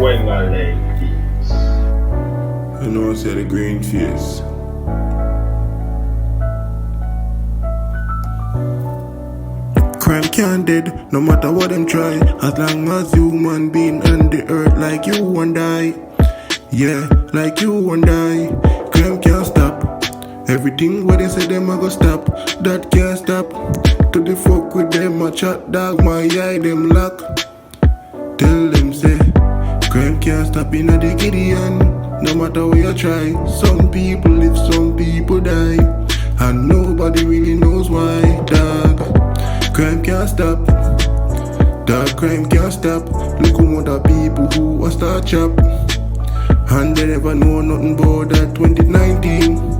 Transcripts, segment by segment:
when I like this. You know, say the Greenface. Crime can't dead, no matter what them try. As long as human being on the earth, like you and I. Yeah, like you and I. Crime can't stop. Everything what they say them a go stop. That can't stop. To the fuck with them a chat dog, my eye them lock. Tell them say, crime can't stop in the Gideon. No matter what you try. Some people live, some people die. And nobody really knows why, dog. Crime can't stop. Dog, crime can't stop. Look at other people who are start chop. And they never know nothing about that 2019.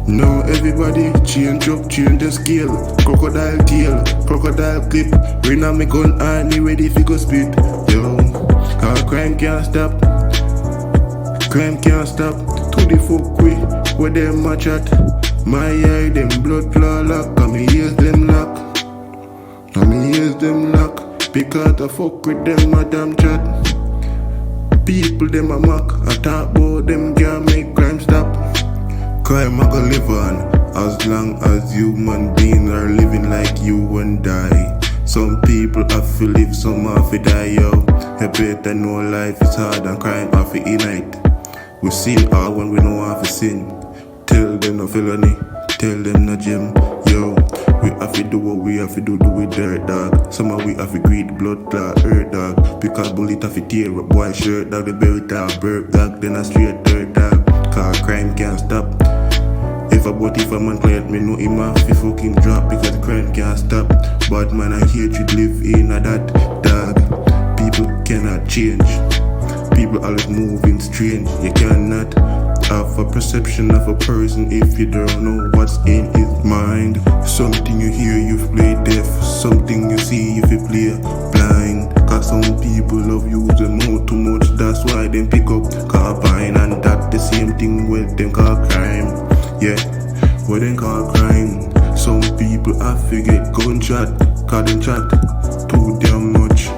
Now everybody change up, change the scale. Crocodile tail, crocodile clip. Bring on me gun and me ready fi go spit. Yo, cause crime can't stop. Crime can't stop. To the fuck with where them a chat. My eye them blood claw lock. And me ears them lock. And me ears them lock. Because I fuck with them a damn chat. People them a mock. I talk about them can't make crime stop. Crime a go live on as long as human beings are living like you and I. Some people have to live, some have to die, yo. You better know life is hard and crime have to unite. We sin all when we know have to sin. Tell them no felony, tell them no gym, yo. We have to do what we have to do with dirt, dog. Some of we have to greed, blood clot, hurt, dog. Because bullet have to tear up boy shirt, dog. The berry dog, burp, dog. Then a straight dirt, dog. Cause crime can't stop. If a man client me know him have to fucking drop. Because the crime can't stop. But man I hatred live in a that, dog. People cannot change. People always moving strange. You cannot have a perception of a person if you don't know what's in his mind. Something you hear you play deaf. Something you see you play blind. Cause some people love use them mouth too much. That's why them pick up carbine. And that the same thing with them call crime. Yeah, what they call crime. Some people have to get gunshot. Cause them chat too damn much.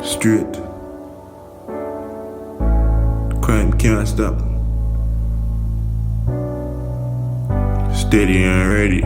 Straight. Crime can't stop. Steady and ready.